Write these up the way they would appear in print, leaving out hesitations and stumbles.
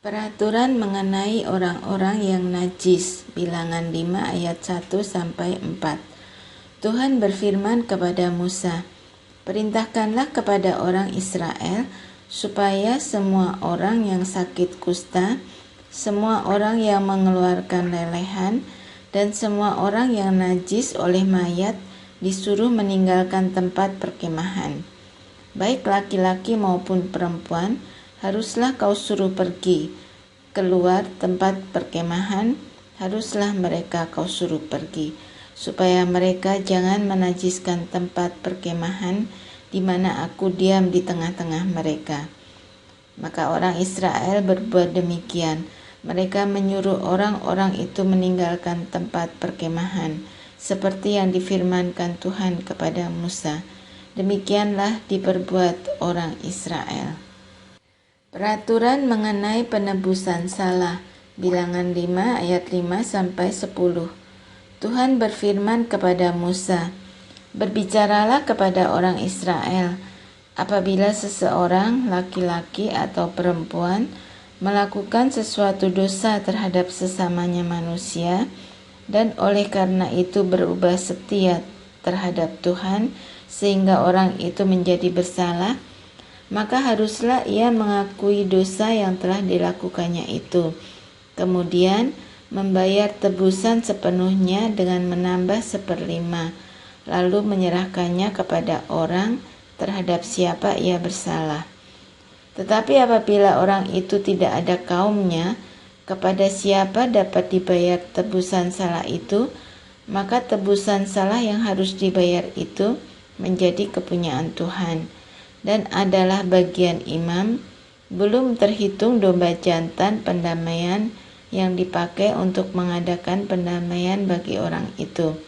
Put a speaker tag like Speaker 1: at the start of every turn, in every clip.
Speaker 1: Peraturan mengenai orang-orang yang najis, Bilangan 5 ayat 1-4. Tuhan berfirman kepada Musa, "Perintahkanlah kepada orang Israel supaya semua orang yang sakit kusta, semua orang yang mengeluarkan lelehan, dan semua orang yang najis oleh mayat disuruh meninggalkan tempat perkemahan. Baik laki-laki maupun perempuan, haruslah kau suruh pergi keluar tempat perkemahan, haruslah mereka kau suruh pergi, supaya mereka jangan menajiskan tempat perkemahan di mana aku diam di tengah-tengah mereka." Maka orang Israel berbuat demikian. Mereka menyuruh orang-orang itu meninggalkan tempat perkemahan, seperti yang difirmankan Tuhan kepada Musa. Demikianlah diperbuat orang Israel. Peraturan mengenai penebusan salah, Bilangan 5 ayat 5-10. Tuhan berfirman kepada Musa, "Berbicaralah kepada orang Israel, apabila seseorang, laki-laki atau perempuan, melakukan sesuatu dosa terhadap sesamanya manusia, dan oleh karena itu berubah setia terhadap Tuhan, sehingga orang itu menjadi bersalah, maka haruslah ia mengakui dosa yang telah dilakukannya itu, kemudian membayar tebusan sepenuhnya dengan menambah 1/5, lalu menyerahkannya kepada orang terhadap siapa ia bersalah. Tetapi apabila orang itu tidak ada kaumnya, kepada siapa dapat dibayar tebusan salah itu, maka tebusan salah yang harus dibayar itu menjadi kepunyaan Tuhan dan adalah bagian imam, belum terhitung domba jantan pendamaian yang dipakai untuk mengadakan pendamaian bagi orang itu.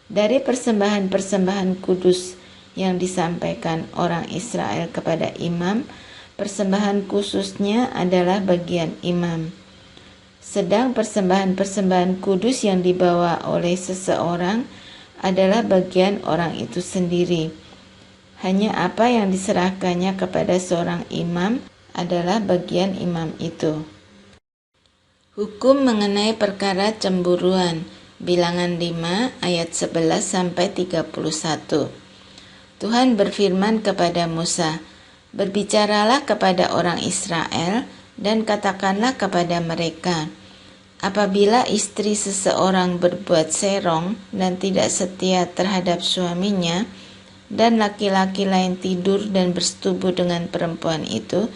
Speaker 1: Dari persembahan-persembahan kudus yang disampaikan orang Israel kepada imam, persembahan khususnya adalah bagian imam. Sedang persembahan-persembahan kudus yang dibawa oleh seseorang adalah bagian orang itu sendiri. Hanya apa yang diserahkannya kepada seorang imam adalah bagian imam itu. Hukum mengenai perkara cemburuan, Bilangan 5 ayat 11-31. Tuhan berfirman kepada Musa, "Berbicaralah kepada orang Israel dan katakanlah kepada mereka, apabila istri seseorang berbuat serong dan tidak setia terhadap suaminya, dan laki-laki lain tidur dan bersetubuh dengan perempuan itu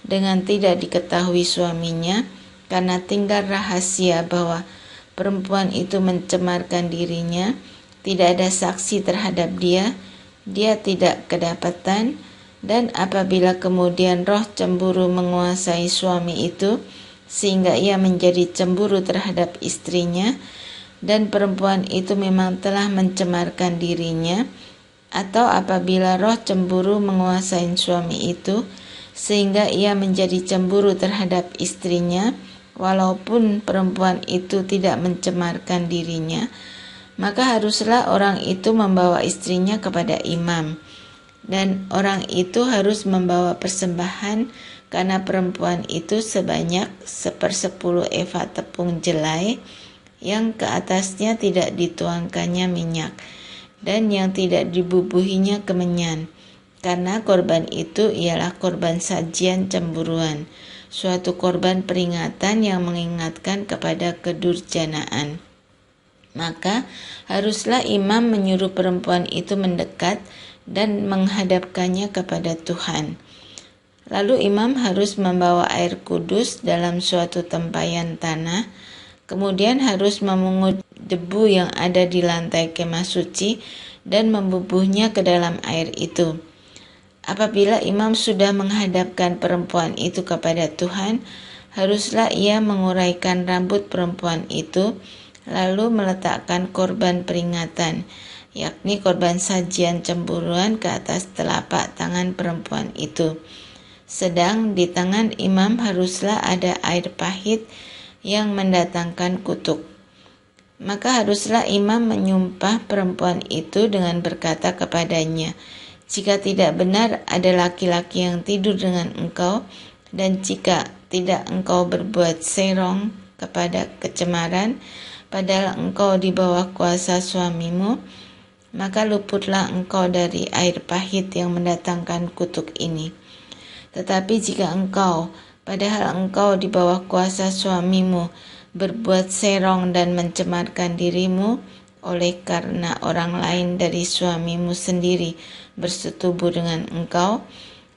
Speaker 1: dengan tidak diketahui suaminya, karena tinggal rahasia bahwa perempuan itu mencemarkan dirinya, tidak ada saksi terhadap dia, dia tidak kedapatan, dan apabila kemudian roh cemburu menguasai suami itu, sehingga ia menjadi cemburu terhadap istrinya, dan perempuan itu memang telah mencemarkan dirinya, atau apabila roh cemburu menguasai suami itu, sehingga ia menjadi cemburu terhadap istrinya, walaupun perempuan itu tidak mencemarkan dirinya, maka haruslah orang itu membawa istrinya kepada imam, dan orang itu harus membawa persembahan karena perempuan itu sebanyak 1/10 eva tepung jelai, yang ke atasnya tidak dituangkannya minyak, dan yang tidak dibubuhinya kemenyan, karena korban itu ialah korban sajian cemburuan, suatu korban peringatan yang mengingatkan kepada kedurjanaan. Maka haruslah imam menyuruh perempuan itu mendekat dan menghadapkannya kepada Tuhan. Lalu imam harus membawa air kudus dalam suatu tempayan tanah, kemudian harus memungut debu yang ada di lantai kemah suci dan membubuhnya ke dalam air itu. Apabila imam sudah menghadapkan perempuan itu kepada Tuhan, haruslah ia menguraikan rambut perempuan itu, lalu meletakkan korban peringatan, yakni korban sajian cemburuan, ke atas telapak tangan perempuan itu. Sedang di tangan imam haruslah ada air pahit yang mendatangkan kutuk. Maka haruslah imam menyumpah perempuan itu dengan berkata kepadanya, "Jika tidak benar ada laki-laki yang tidur dengan engkau, dan jika tidak engkau berbuat serong kepada kecemaran, padahal engkau di bawah kuasa suamimu, maka luputlah engkau dari air pahit yang mendatangkan kutuk ini. Tetapi jika engkau, padahal engkau di bawah kuasa suamimu, berbuat serong dan mencemarkan dirimu, oleh karena orang lain dari suamimu sendiri bersetubuh dengan engkau,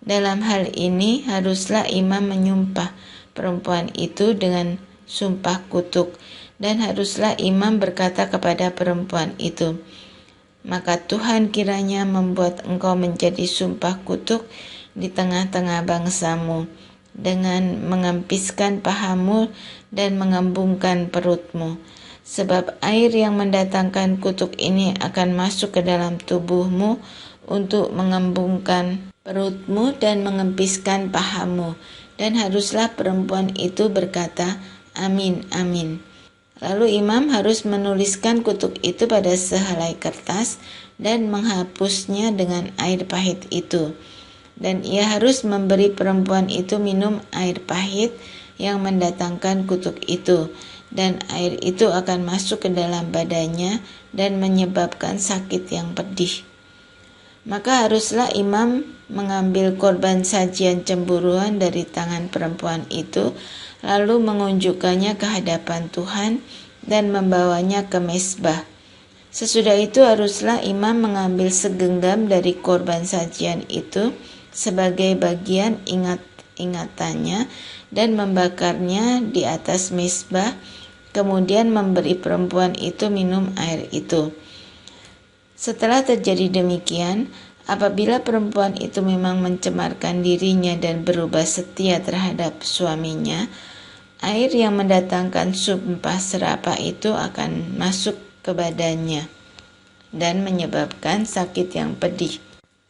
Speaker 1: dalam hal ini haruslah imam menyumpah perempuan itu dengan sumpah kutuk, dan haruslah imam berkata kepada perempuan itu, maka Tuhan kiranya membuat engkau menjadi sumpah kutuk di tengah-tengah bangsamu, dengan mengempiskan pahamu dan mengembungkan perutmu. Sebab air yang mendatangkan kutuk ini akan masuk ke dalam tubuhmu untuk mengembungkan perutmu dan mengempiskan pahamu. Dan haruslah perempuan itu berkata, amin, amin. Lalu imam harus menuliskan kutuk itu pada sehelai kertas dan menghapusnya dengan air pahit itu. Dan ia harus memberi perempuan itu minum air pahit yang mendatangkan kutuk itu, dan air itu akan masuk ke dalam badannya dan menyebabkan sakit yang pedih. Maka haruslah imam mengambil korban sajian cemburuan dari tangan perempuan itu, lalu mengunjukkannya ke hadapan Tuhan dan membawanya ke mezbah. Sesudah itu haruslah imam mengambil segenggam dari korban sajian itu sebagai bagian ingatannya dan membakarnya di atas mezbah, kemudian memberi perempuan itu minum air itu. Setelah terjadi demikian, apabila perempuan itu memang mencemarkan dirinya dan berubah setia terhadap suaminya, air yang mendatangkan sumpah serapah itu akan masuk ke badannya dan menyebabkan sakit yang pedih,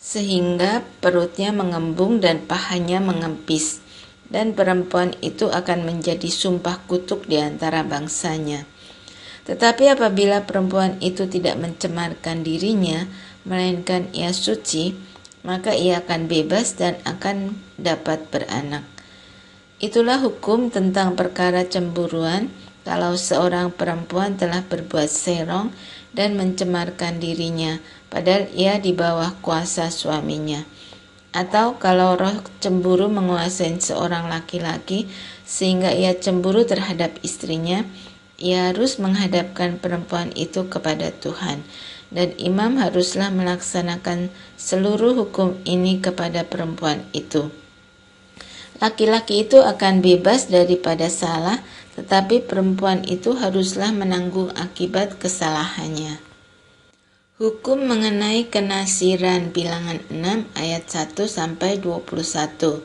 Speaker 1: sehingga perutnya mengembung dan pahanya mengempis, dan perempuan itu akan menjadi sumpah kutuk di antara bangsanya. Tetapi apabila perempuan itu tidak mencemarkan dirinya, melainkan ia suci, maka ia akan bebas dan akan dapat beranak. Itulah hukum tentang perkara cemburuan kalau seorang perempuan telah berbuat serong dan mencemarkan dirinya, padahal ia di bawah kuasa suaminya. Atau kalau roh cemburu menguasai seorang laki-laki sehingga ia cemburu terhadap istrinya, ia harus menghadapkan perempuan itu kepada Tuhan, dan imam haruslah melaksanakan seluruh hukum ini kepada perempuan itu. Laki-laki itu akan bebas daripada salah, tetapi perempuan itu haruslah menanggung akibat kesalahannya. Hukum mengenai kenasiran, bilangan 6 ayat 1-21.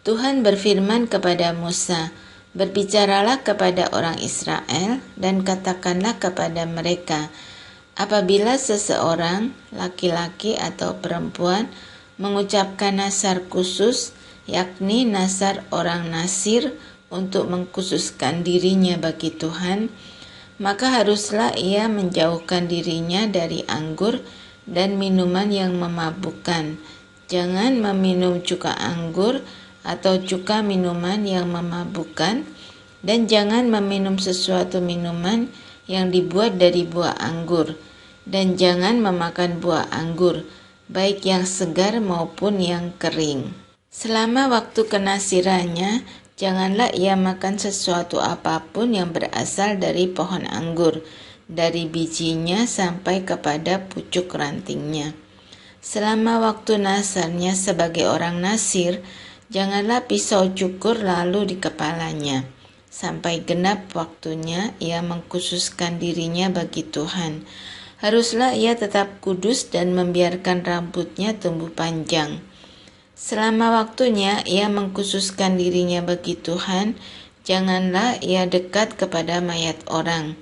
Speaker 1: Tuhan berfirman kepada Musa, berbicaralah kepada orang Israel dan katakanlah kepada mereka, apabila seseorang, laki-laki atau perempuan, mengucapkan nazar khusus, yakni nazar orang Nasir untuk mengkhususkan dirinya bagi Tuhan, maka haruslah ia menjauhkan dirinya dari anggur dan minuman yang memabukkan. Jangan meminum cuka anggur atau cuka minuman yang memabukkan, dan jangan meminum sesuatu minuman yang dibuat dari buah anggur, dan jangan memakan buah anggur, baik yang segar maupun yang kering. Selama waktu kenasirannya, janganlah ia makan sesuatu apapun yang berasal dari pohon anggur, dari bijinya sampai kepada pucuk rantingnya. Selama waktu nasarnya sebagai orang Nasir, janganlah pisau cukur lalu di kepalanya. Sampai genap waktunya ia mengkhususkan dirinya bagi Tuhan. Haruslah ia tetap kudus dan membiarkan rambutnya tumbuh panjang. Selama waktunya ia mengkhususkan dirinya bagi Tuhan, janganlah ia dekat kepada mayat orang.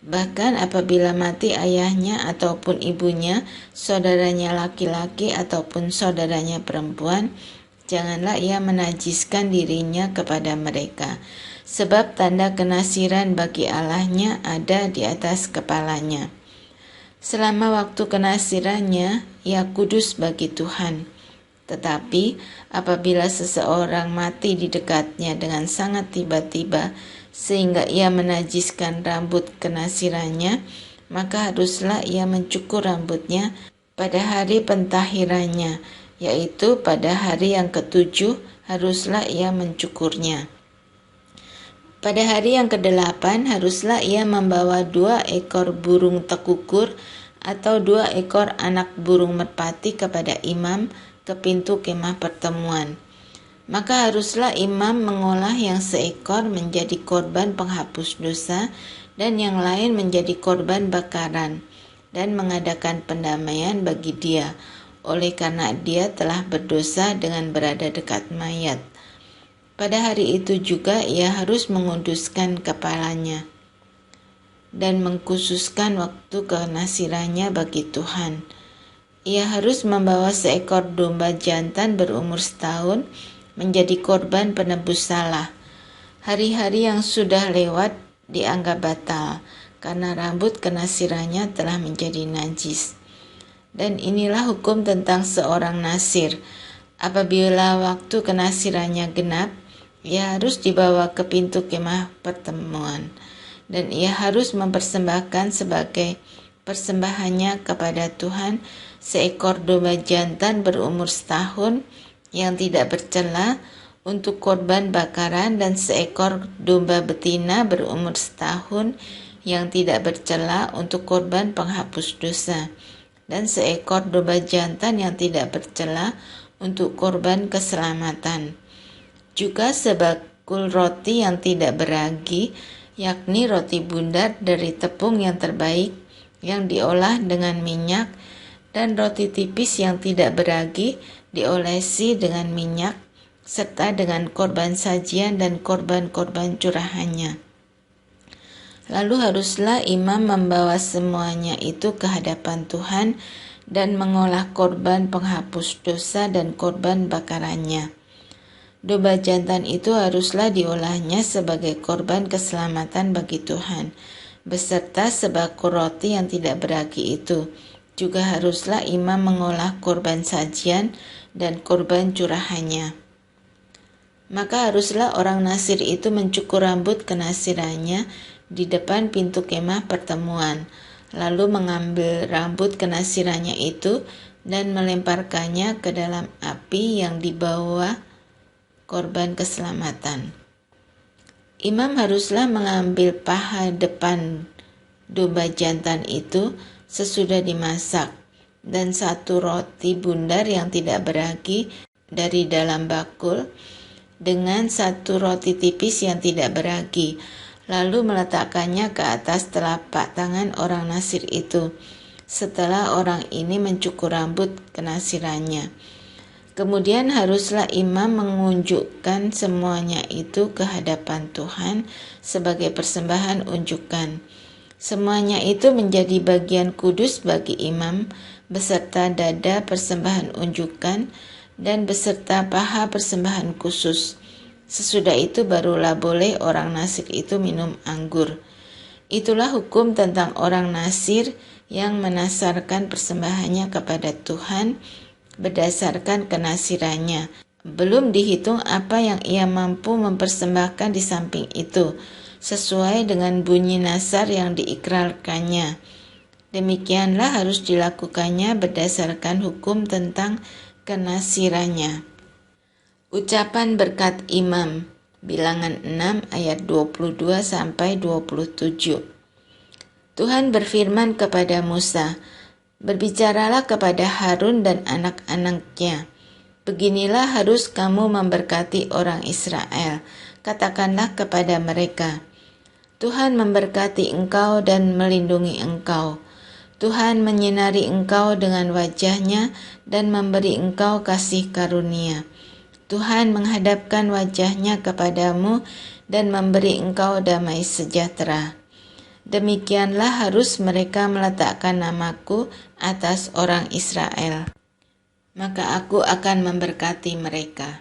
Speaker 1: Bahkan apabila mati ayahnya ataupun ibunya, saudaranya laki-laki ataupun saudaranya perempuan, janganlah ia menajiskan dirinya kepada mereka. Sebab tanda kenasiran bagi Allahnya ada di atas kepalanya. Selama waktu kenasirannya, ia kudus bagi Tuhan. Tetapi apabila seseorang mati di dekatnya dengan sangat tiba-tiba sehingga ia menajiskan rambut kenasirannya, maka haruslah ia mencukur rambutnya pada hari pentahirannya, yaitu pada hari yang ke-7 haruslah ia mencukurnya. Pada hari yang ke-8 haruslah ia membawa 2 ekor burung tekukur atau 2 ekor anak burung merpati kepada imam ke pintu kemah pertemuan. Maka haruslah imam mengolah yang seekor menjadi korban penghapus dosa dan yang lain menjadi korban bakaran dan mengadakan pendamaian bagi dia, oleh karena dia telah berdosa dengan berada dekat mayat. Pada hari itu juga ia harus menguduskan kepalanya dan mengkhususkan waktu kenasirannya bagi Tuhan. Ia harus membawa seekor domba jantan berumur setahun menjadi korban penebus salah. Hari-hari yang sudah lewat dianggap batal karena rambut kenasirannya telah menjadi najis. Dan inilah hukum tentang seorang nasir. Apabila waktu kenasirannya genap, ia harus dibawa ke pintu kemah pertemuan dan ia harus mempersembahkan sebagai persembahannya kepada Tuhan seekor domba jantan berumur setahun yang tidak bercela untuk korban bakaran dan seekor domba betina berumur setahun yang tidak bercela untuk korban penghapus dosa dan seekor domba jantan yang tidak bercela untuk korban keselamatan. Juga sebakul roti yang tidak beragi, yakni roti bundar dari tepung yang terbaik yang diolah dengan minyak, dan roti tipis yang tidak beragi diolesi dengan minyak, serta dengan korban sajian dan korban-korban curahannya. Lalu haruslah imam membawa semuanya itu ke hadapan Tuhan dan mengolah korban penghapus dosa dan korban bakarannya. Domba jantan itu haruslah diolahnya sebagai korban keselamatan bagi Tuhan, beserta sebakul roti yang tidak beragi itu. Juga haruslah imam mengolah korban sajian dan korban curahannya. Maka haruslah orang nasir itu mencukur rambut kenasirannya di depan pintu kemah pertemuan, lalu mengambil rambut kenasirannya itu dan melemparkannya ke dalam api yang dibawa korban keselamatan. Imam haruslah mengambil paha depan domba jantan itu sesudah dimasak, dan 1 roti bundar yang tidak beragi dari dalam bakul dengan 1 roti tipis yang tidak beragi, lalu meletakkannya ke atas telapak tangan orang nasir itu, setelah orang ini mencukur rambut kenasirannya. Kemudian haruslah imam mengunjukkan semuanya itu ke hadapan Tuhan sebagai persembahan unjukan. Semuanya itu menjadi bagian kudus bagi imam, beserta dada persembahan unjukan dan beserta paha persembahan khusus. Sesudah itu barulah boleh orang nasir itu minum anggur. Itulah hukum tentang orang nasir yang menasarkan persembahannya kepada Tuhan berdasarkan kenasirannya. Belum dihitung apa yang ia mampu mempersembahkan di samping itu, sesuai dengan bunyi nasar yang diikrarkannya. Demikianlah harus dilakukannya berdasarkan hukum tentang kenasirannya. Ucapan berkat imam, Bilangan 6 ayat 22-27. Tuhan berfirman kepada Musa, "Berbicaralah kepada Harun dan anak-anaknya. Beginilah harus kamu memberkati orang Israel. Katakanlah kepada mereka, Tuhan memberkati engkau dan melindungi engkau. Tuhan menyinari engkau dengan wajah-Nya dan memberi engkau kasih karunia. Tuhan menghadapkan wajah-Nya kepadamu dan memberi engkau damai sejahtera." Demikianlah harus mereka meletakkan namaku atas orang Israel. Maka aku akan memberkati mereka.